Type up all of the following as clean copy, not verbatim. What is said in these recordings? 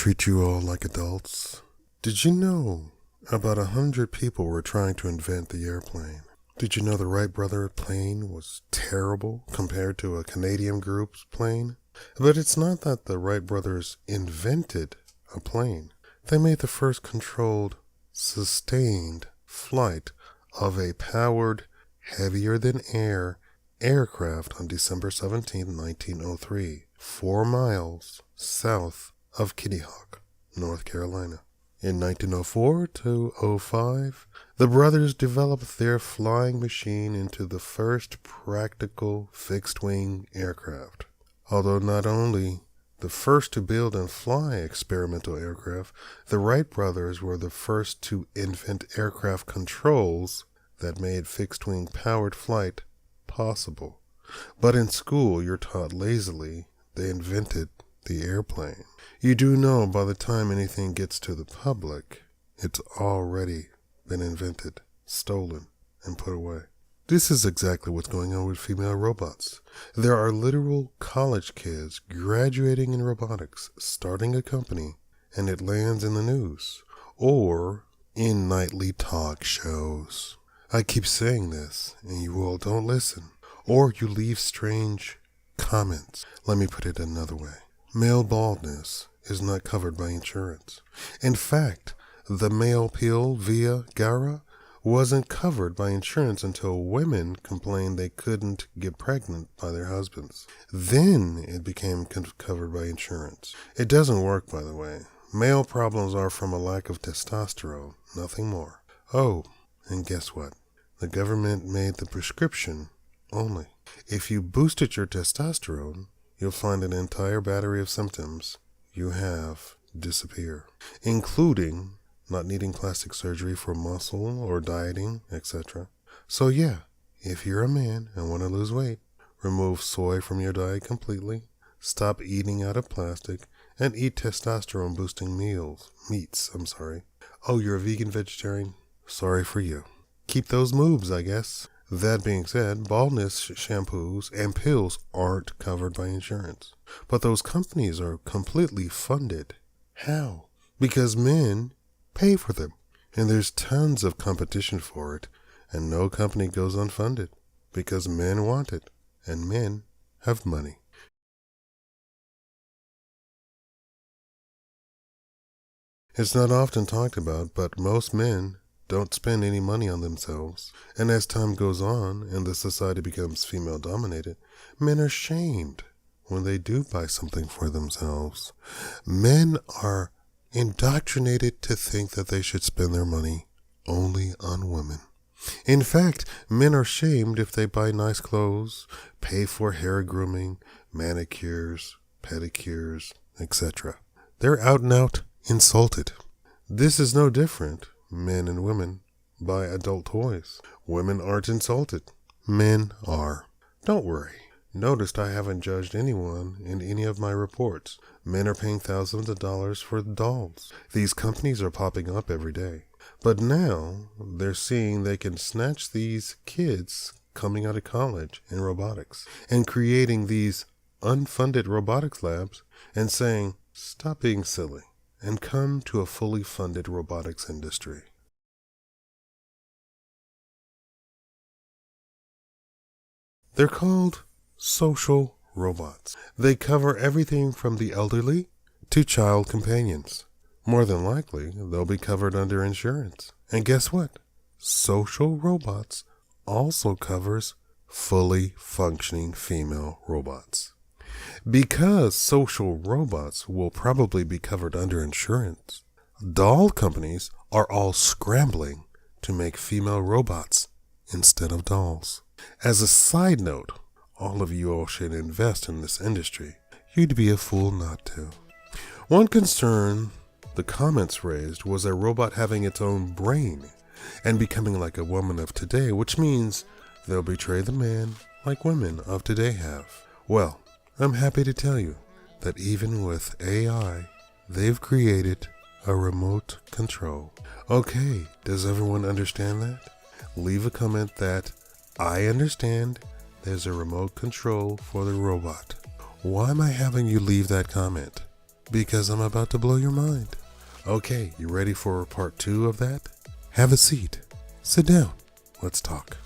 treat you all like adults. Did you know about 100 people were trying to invent the airplane? Did you know the Wright brother plane was terrible compared to a Canadian group's plane? But it's not that the Wright brothers invented a plane. They made the first controlled, sustained flight of a powered, heavier-than-air aircraft on December 17, 1903, 4 miles south of Kitty Hawk, North Carolina. In 1904 to 05, the brothers developed their flying machine into the first practical fixed-wing aircraft. Although not only the first to build and fly experimental aircraft, the Wright brothers were the first to invent aircraft controls that made fixed-wing powered flight possible. But in school, you're taught lazily they invented the airplane. You do know by the time anything gets to the public, it's already been invented, stolen, and put away. This is exactly what's going on with female robots. There are literal college kids graduating in robotics, starting a company, and it lands in the news or in nightly talk shows. I keep saying this, and you all don't listen, or you leave strange comments. Let me put it another way. Male baldness is not covered by insurance. In fact, the male pill via Gara wasn't covered by insurance until women complained they couldn't get pregnant by their husbands. Then it became covered by insurance. It doesn't work, by the way. Male problems are from a lack of testosterone, nothing more. Oh, and guess what? The government made the prescription only. If you boosted your testosterone, you'll find an entire battery of symptoms you have disappear, including not needing plastic surgery for muscle or dieting, etc. So yeah, if you're a man and want to lose weight, remove soy from your diet completely, stop eating out of plastic, and eat testosterone-boosting meats. Oh, you're a vegan vegetarian? Sorry for you. Keep those moves, I guess. That being said, baldness shampoos and pills aren't covered by insurance. But those companies are completely funded. How? Because men pay for them. And there's tons of competition for it. And no company goes unfunded. Because men want it. And men have money. It's not often talked about, but most men don't spend any money on themselves. And as time goes on and the society becomes female-dominated, men are shamed when they do buy something for themselves. Men are indoctrinated to think that they should spend their money only on women. In fact, men are shamed if they buy nice clothes, pay for hair grooming, manicures, pedicures, etc. They're out and out insulted. This is no different. Men and women buy adult toys. Women aren't insulted. Men are. Don't worry. Noticed I haven't judged anyone in any of my reports. Men are paying thousands of dollars for dolls. These companies are popping up every day. But now they're seeing they can snatch these kids coming out of college in robotics and creating these unfunded robotics labs and saying, stop being silly and come to a fully funded robotics industry. They're called social robots. They cover everything from the elderly to child companions. More than likely, they'll be covered under insurance. And guess what? Social robots also covers fully functioning female robots. Because social robots will probably be covered under insurance, doll companies are all scrambling to make female robots instead of dolls. As a side note, all of you all should invest in this industry. You'd be a fool not to. One concern the comments raised was a robot having its own brain and becoming like a woman of today, which means they'll betray the man like women of today have. Well, I'm happy to tell you that even with AI, they've created a remote control. Okay, does everyone understand that? Leave a comment that I understand there's a remote control for the robot. Why am I having you leave that comment? Because I'm about to blow your mind. Okay, you ready for part 2 of that? Have a seat. Sit down. Let's talk.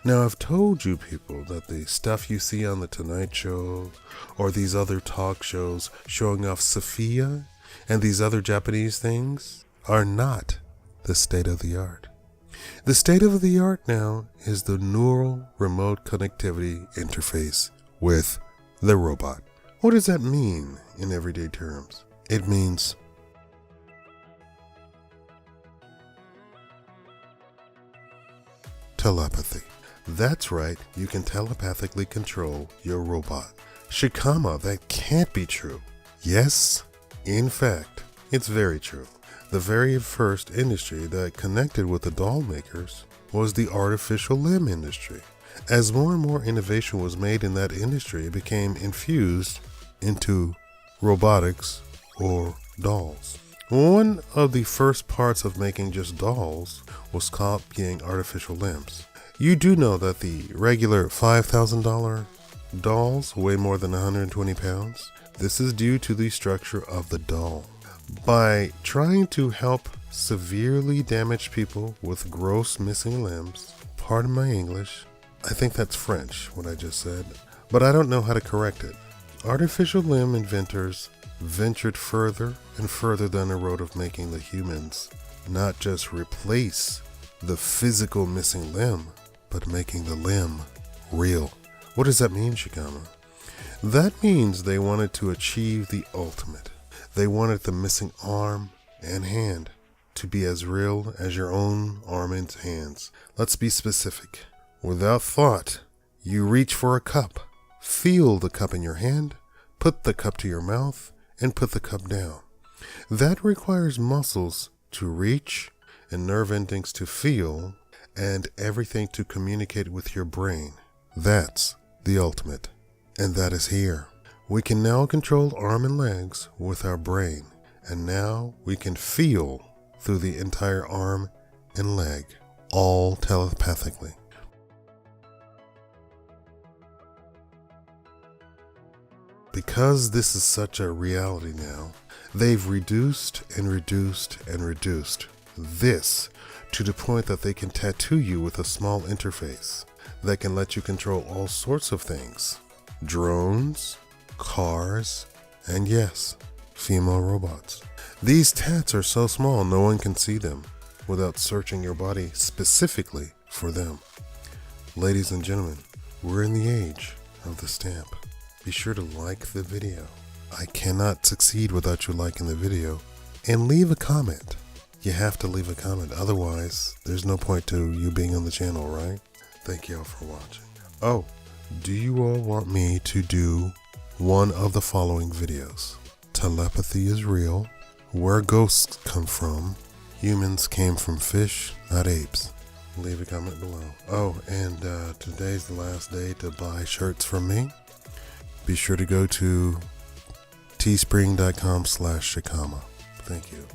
Now, I've told you people that the stuff you see on The Tonight Show or these other talk shows showing off Sophia and these other Japanese things are not the state of the art. The state of the art now is the neural remote connectivity interface with the robot. What does that mean in everyday terms? It means telepathy. That's right, you can telepathically control your robot. Shakaama, that can't be true. Yes, in fact, it's very true. The very first industry that connected with the doll makers was the artificial limb industry. As more and more innovation was made in that industry, it became infused into robotics or dolls. One of the first parts of making just dolls was copying artificial limbs. You do know that the regular $5,000 dolls weigh more than 120 pounds? This is due to the structure of the doll. By trying to help severely damaged people with gross missing limbs, pardon my English, I think that's French, what I just said, but I don't know how to correct it. Artificial limb inventors ventured further and further down the road of making the humans not just replace the physical missing limb, but making the limb real. What does that mean, Shakaama? That means they wanted to achieve the ultimate. They wanted the missing arm and hand to be as real as your own arm and hands. Let's be specific. Without thought, you reach for a cup. Feel the cup in your hand, put the cup to your mouth, and put the cup down. That requires muscles to reach and nerve endings to feel and everything to communicate with your brain. That's the ultimate. And that is here. We can now control arm and legs with our brain, and now we can feel through the entire arm and leg, all telepathically. Because this is such a reality now, they've reduced and reduced and reduced this to the point that they can tattoo you with a small interface that can let you control all sorts of things. Drones, cars, and yes, female robots. These tats are so small no one can see them without searching your body specifically for them. Ladies and gentlemen, we're in the age of the stamp. Be sure to like the video. I cannot succeed without you liking the video, and leave a comment. You have to leave a comment, otherwise there's no point to you being on the channel, right? Thank you all for watching. Oh, do you all want me to do one of the following videos? Telepathy is real. Where ghosts come from. Humans came from fish, not apes. Leave a comment below. Oh, and today's the last day to buy shirts from me. Be sure to go to teespring.com/Shakaama. Thank you.